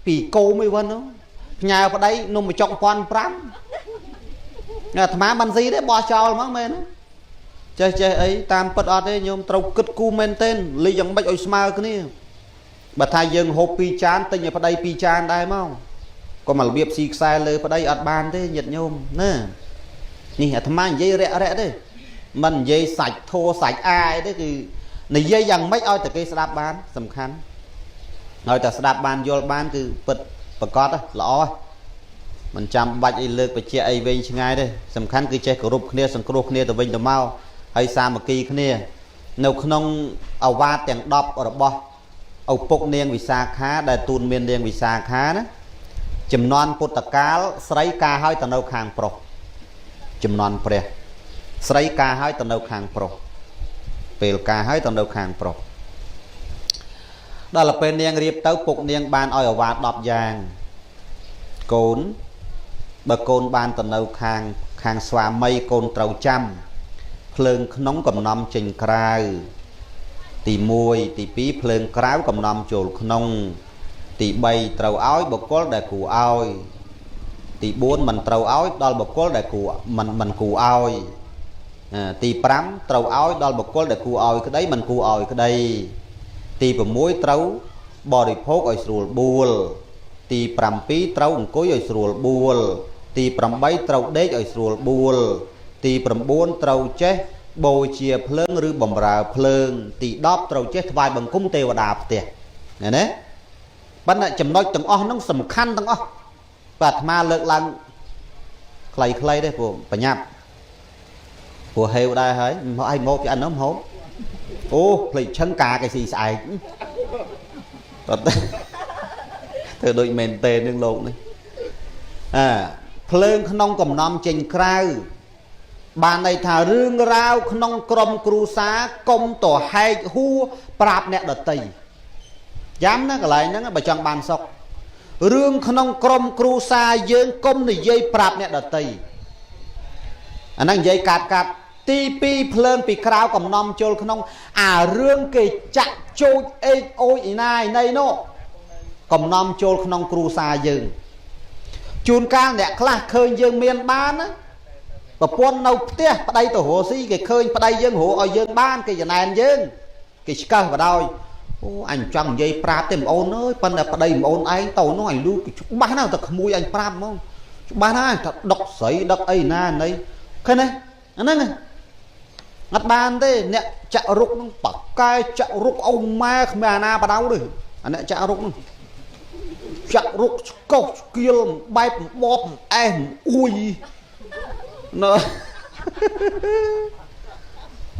ពីគោមអីវិញនោះផ្ញើប្តីនំបញ្ចុក 1,500 អាត្មាមិនស៊ីទេបោះចោលហ្មងមែនចេះអីតាមពិតអត់ទេញោមត្រូវគិតគូរមែនទែនលីយ៉ាងម៉េចឲ្យស្មើគ្នាបើថាយើងហូប2ចានទិញឲ្យប្តី2ចានដែរមកក៏មករបៀបស៊ីខ្សែលើប្តីអត់បានទេញាតិញោមណានេះអាត្មានិយាយរាក់ទេមិននិយាយសាច់ធោសាច់អាយទេគឺនិយាយយ៉ាងម៉េចឲ្យតែគេស្ដាប់បានសំខាន់ឲ្យតែស្ដាប់បានយល់បានគឺពិតប្រកបល្អមិនចាំបាច់អីលើកបច្ចៈអីវែងឆ្ងាយទេសំខាន់គឺចេះគោរពគ្នាសង្គ្រោះគ្នាទៅវិញទៅមកហើយសាមគ្គីគ្នានៅក្នុងអវាទទាំង10របស់ឪពុកនាងវិសាខាដែលទូនមាននាងវិសាខាណាចំនួនពុទ្ធកាលស្រីការឲ្យទៅនៅខាងប្រុសចំនួនព្រះស្រីការឲ្យទៅនៅខាងប្រុសពេលការឲ្យទៅនៅខាងប្រុសដល់ពេលនាងរៀបទៅពុកនាងបានឲ្យអវាទ10យ៉ាងកូនបើកូនបានទៅនៅខាងស្វាមីកូនត្រូវចាំភ្លើងក្នុងកំណំចេញក្រៅទី1ទី2ភ្លើងក្រៅកំណំចូលក្នុងទី3ត្រូវឲ្យបុគ្គលដែលគួរឲ្យទី4មិនត្រូវឲ្យដល់បុគ្គលដែលគួរមិនគួរឲ្យទី5ត្រូវឲ្យដល់បុគ្គលដែលគួរឲ្យក្តីមិនគួរឲ្យក្តីទី6ត្រូវបរិភោគឲ្យស្រួលបួលទី7ត្រូវអង្គុយឲ្យស្រួលបួលទី8ត្រូវដេកឲ្យស្រួលបួលទី9ត្រូវចេះបូជាភ្លើងឬបំរើភ្លើងទី10ត្រូវចេះថ្វាយបង្គំទេវតាផ្ទះឃើញទេប៉ុន្តែចំណុចទាំងអស់ហ្នឹងសំខាន់ទាំងអស់បាទអាត្មាលើកឡើងខ្លីៗទេព្រោះបញ្ញាប់ព្រោះហេវដែរហើយមកឯងមកពីអិនហ្នឹងហូបអូភ្លេចឈឹងការគេស៊ីស្អែកតើធ្វើដូចមែនទេនឹងលោកនេះភ្លើងក្នុងកំណំចេញក្រៅបានន័យថារឿងរ៉ាវក្នុងក្រុមគ្រួសារកុំទៅហែកហួរប្រាប់អ្នកដទៃយ៉ាំណាកន្លែងហ្នឹងបើចង់បានសុខរឿងក្នុងក្រុមគ្រួសារយើងកុំនិយាយប្រាប់អ្នកដទៃអាហ្នឹងនិយាយកាត់ទី2ភ្លើងពីក្រៅកំណំចូលក្នុងអារឿងគេចាក់ជោចអេកអូយអ៊ីណាយណៃនោះកំណំចូលក្នុងគ្រួសារយើងជួនកាលអ្នកខ្លះឃើញយើងមានបានណាប្រពន្ធនៅផ្ទះប្តីទៅរស់ស៊ីគេឃើញប្តីយើងរស់ឲ្យយើងបានគេចំណែនយើងគេឆ្កឹះបដ ாய் អូអញចង់និយាយប្រាប់ទេបងអូនអើយប៉ុន្តែប្តីបងអូនឯងទៅនោះអញលូច្បាស់ណាស់តែក្មួយអញប្រាប់ហ្មងច្បាស់ណាស់ថាដុកស្រីដឹកអីណាណីឃើញទេអាហ្នឹងអត់បានទេអ្នកចាក់រុកហ្នឹងបកកែចាក់រុកអូម៉ែគ្មានអាណាបដៅទេអាអ្នកចាក់រុកហ្នឹងចាក់រុកស្កុសស្គៀលបែបបបអែមអួយណ៎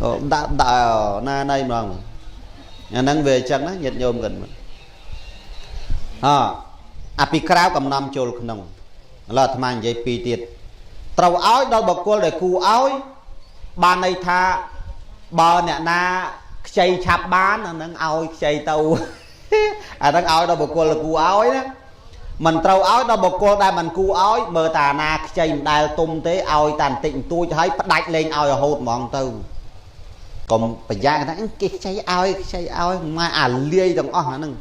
អូដាក់ណាណៃហ្មងអាហ្នឹងវាអញ្ចឹងណាញាតិញោមគាត់អាពីក្រៅកំណំចូលក្នុងឥឡូវអាត្មានិយាយពីរទៀតត្រូវឲ្យដល់បុគ្គលដែលគួរឲ្យបានន័យថាបើអ្នកណាខ្ចីឆាប់បានអាហ្នឹងឲ្យខ្ចីទៅអាហ្នឹងឲ្យដល់បុគ្គលដែលគួរឲ្យណាមិនត្រូវឲ្យដល់បុគ្គលដែលមិនគួរឲ្យមើលតាណាខ្ចីមិនដែលទុំទេឲ្យតាបន្តិចបន្តួចហើយផ្ដាច់លេងឲ្យរហូតហ្មងទៅកុំប្រយ័ត្នថាគេខ្ចីឲ្យមកអាលាយទាំងអស់អាហ្នឹង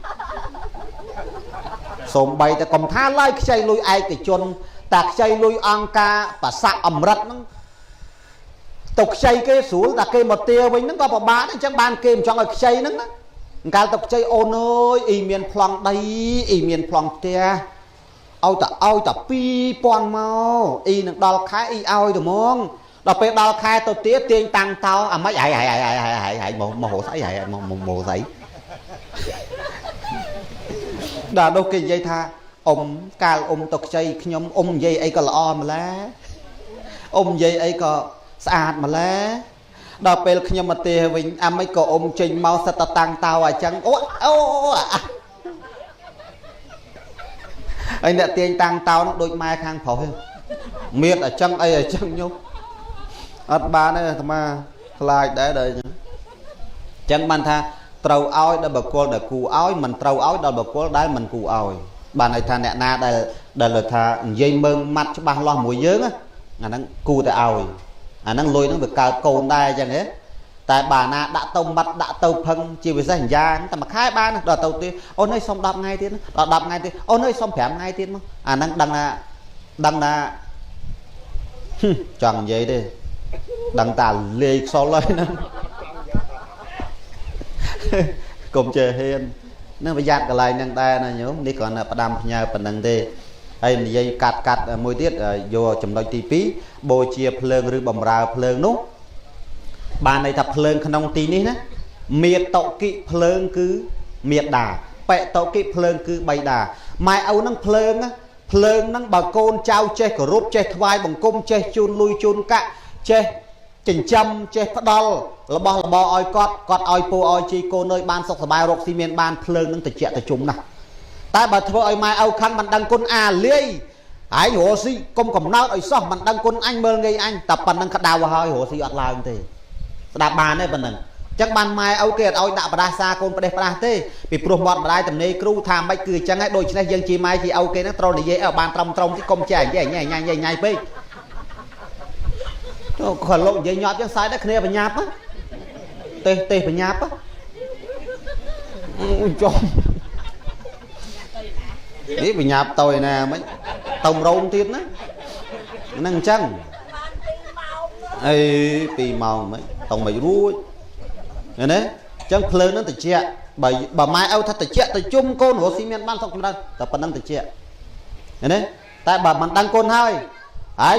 សូម្បីតែកុំថាឡើយខ្ចីលុយឯកជនតែខ្ចីលុយអង្គការប្រសាក់អមរិតហ្នឹងទៅខ្ចីគេស្រួលតែគេមកទាវិញហ្នឹងក៏ពិបាកដែរអញ្ចឹងបានគេមិនចង់ឲ្យខ្ចីហ្នឹងណាកាលទៅខ្ចីអូនអើយអ៊ីមានប្លង់ដីអ៊ីមានប្លង់ផ្ទះឲ្យតែ2000មកអ៊ីនឹងដល់ខែអ៊ីឲ្យទៅហ្មងដល់ពេលដល់ខែទៅទៀតទាញតាំងតោអាម៉េចហើយមកហូស្អីហើយមកស្អីដល់នោះគេនិយាយថាអ៊ំកាលអ៊ំទៅខ្ចីខ្ញុំអ៊ំនិយាយអីក៏ល្អម្ល៉េះអ៊ំនិយាយអីក៏ស្អាតម្ល៉េះ ដល់ពេលខ្ញុំមកទេវិញអាមិនក៏អ៊ំចេញមកសិតតតាំងតោអញ្ចឹងអូហើយអ្នកទាញតាំងតោនោះដូចម៉ែខាងប្រុសមានអញ្ចឹងអីអញ្ចឹងញោមអត់បានទេអាត្មាខ្លាចដែរដល់អញ្ចឹងបានថាត្រូវឲ្យដល់បកគលដែលគូឲ្យមិនត្រូវឲ្យដល់បកគលដែលមិនគូឲ្យបានន័យថាអ្នកណាដែលថានិយាយមើងម៉ាត់ច្បាស់លាស់មួយយើងអាហ្នឹងគូតែឲ្យអាហ្នឹងលុយហ្នឹងវាកើតកូនដែរអញ្ចឹងហ៎តែបើណាដាក់ទៅម៉ាត់ដាក់ទៅផឹងជាពិសេសយ៉ាងតែមួយខែបានដល់ទៅទៀតអូនអើយសុំ10ថ្ងៃទៀតដល់10ថ្ងៃទៀតអូនអើយសុំ5ថ្ងៃទៀតមកអាហ្នឹងដឹងណាចង់និយាយទេដឹងតាលេខខ្សលហើយហ្នឹងកុំចេះហ៊ាននឹងប្រយ័ត្នកន្លែងហ្នឹងដែរណាញោមនេះគ្រាន់តែផ្ដាំផ្ញើប៉ុណ្្នឹងទេហើយនិយាយកាត់មួយទៀតយកចំណុចទី2បូជាភ្លើងឬបំរើភ្លើងនោះបានន័យថាភ្លើងក្នុងទីនេះណាមេតុគិភ្លើងគឺមេដាបេតុគិភ្លើងគឺបៃតាម៉ែឪហ្នឹងភ្លើងហ្នឹងបើកូនចៅចេះគោរពចេះថ្វាយបង្គំចេះជូនលុយជូនកាក់ចេះចិញ្ចឹមចេះផ្ដាល់របស់របរឲ្យគាត់ឲ្យពូឲ្យជីកូននៅបានសុខសប្បាយរកស៊ីមានបានភ្លើងនឹងតិចតិជុំណាស់តែបើធ្វើឲ្យម៉ែឪខឹងមិនដឹងគុណអាលាយហើយរកស៊ីកុំកំណោតឲ្យសោះមិនដឹងគុណអញមើលងាយអញតែប៉ុណ្្នឹងក្តៅហើយរកស៊ីអត់ឡើងទេស្ដាប់បានទេប៉ុណ្្នឹងអញ្ចឹងបានម៉ែឪគេអត់ឲ្យដាក់បដាសាកូនផ្ដេសផ្ដាស់ទេពីព្រោះមាត់ម្ដាយតំណេគ្រូថាមិនគឺអញ្ចឹងហើយដូច្នេះយើងជាម៉ែជាឪគេហ្នឹងត្រូវនិយាយឲ្យបានត្រឹមត្រូវទីកុំចែកញ៉ៃពេកគាត់លោកនិយាយញាប់ចឹងសាយដែរគ្នាបញ្ញាប់ទេសបញ្ញាប់ចុះនេះបញ្ញាប់តើណាមិនទៅរោមទៀតណាហ្នឹងអញ្ចឹងអី2ម៉ោងមិនតង់មិនរួចឃើញទេអញ្ចឹងភ្លើងហ្នឹងតិចបើម៉ែឪថាតិចទៅជុំកូនរស់ស៊ីមានបានសុខចម្រើនតែប៉ុណ្្នឹងតិចឃើញទេតែបើមិនដឹងគុណហើយ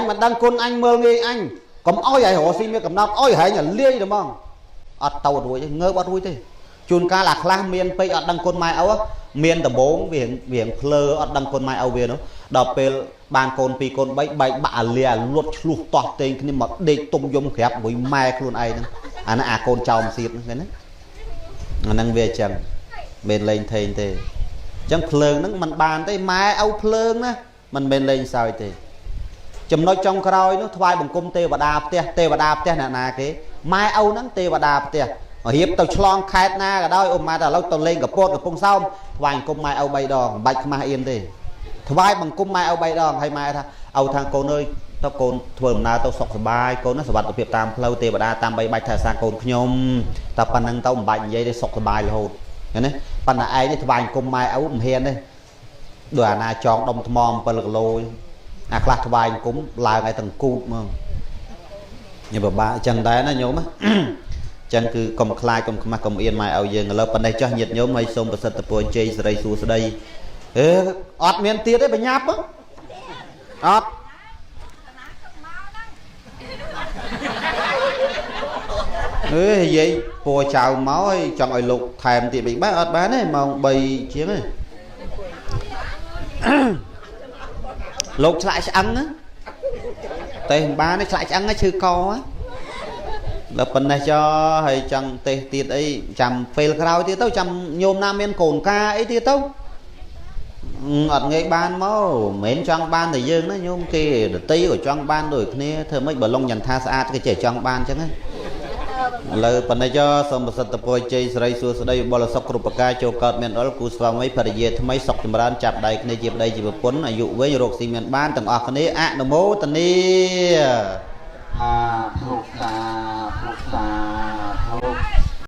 មិនដឹងគុណអញមើលងាយអញកុំអោយឲ្យរស់ស៊ីមានកំណត់អោយហែងលាយតែហ្មងអត់ទៅរួចទេងើបអត់រួចទេជួនកាលអាខ្លះមានពេកអត់ដឹងគុណម៉ែឪមានដំបងវាភ្លើអត់ដឹងគុណម៉ែឪវានោះដល់ពេលបានកូន2កូន3បែកបាក់អាលាលួតឆ្លោះតោះតេងគ្នាមកដេកទុំយំក្រាបមួយម៉ែខ្លួនឯងហ្នឹងអាហ្នឹងអាកូនចោលសៀតហ្នឹងណាអាហ្នឹងវាអញ្ចឹងមិនលេងថេងទេអញ្ចឹងភ្លើងហ្នឹងมันបានទេម៉ែឪភ្លើងណាมันមិនលេងសើចទេចំណុចចុងក្រោយនោះថ្វាយបង្គំទេវតាផ្ទះអ្នកណាគេម៉ែឪហ្នឹងទេវតាផ្ទះរៀបទៅឆ្លងខេតណាក៏ដោយអ៊ំម៉ែតែឥឡូវទៅលេងកពតកំពង់សោមថ្វាយបង្គំម៉ែឪ3ដងមិនបាច់ខ្មាស់អៀនទេថ្វាយបង្គំម៉ែឪ3ដងហើយម៉ែថាឪថាកូនអើយទៅកូនធ្វើដំណើរទៅសុខសប្បាយកូនណាសុវត្ថិភាពតាមផ្លូវទេវតាតាម3បាច់ថែសាកូនខ្ញុំតែប៉ុណ្្នឹងទៅមិនបាច់និយាយទេសុខសប្បាយរហូតឃើញទេប៉ុន្តែឯងនេះថ្វាយបង្គំម៉ែឪមិនហ៊ានទេដូចអាណាចងដុំថ្ម7គីឡូអាខ្លះថ្វាយបង្គំឡើងឲ្យទាំងគូបមកញ៉ាំបបាអញ្ចឹងដែរណាញោមចឹងគឺកុំខ្លាចកុំខ្មាស់កុំអៀនម៉ែឲ្យយើងឥឡូវប៉ុណ្ណេះចោះញាតិញោមឲ្យសូមប្រសិទ្ធពរជ័យសិរីសួស្តីអត់មានទៀតទេបញ្ញាប់អត់និយាយពរចៅមកឲ្យចង់ឲ្យលោកថែមទៀតវិញបាទអត់បានទេម៉ោង3ជាងទេលោកឆ្លាក់ឆ្អឹងណាតែមិនបានទេឆ្លាក់ឆ្អឹងឈឺកដល់ប៉ុណ្ណេះចោហើយចង់ទេសទៀតអីចាំពេលក្រោយទៀតទៅចាំញោមណាមានកូនកាអីទៀតទៅអត់ងាយបានមកមិនមែនចង់បានតែយើងណាញោមគេដតីក៏ចង់បានដូចគ្នាធ្វើម៉េចបើលងយន្តថាស្អាតគេចេះចង់បានអញ្ចឹងណាឥឡូវប៉ុណ្ណេះចោសូមប្រសិទ្ធពរជ័យសិរីសួស្តីបលសុខគ្រប់ប្រការចូលកើតមានអល់គូស្វាមីភរិយាថ្មីសុខចម្រើនចាប់ដៃគ្នាជាប្តីជាប្រពន្ធអាយុវែងរកស៊ីមានបានទាំងអស់គ្នាអនុមោទនា Phật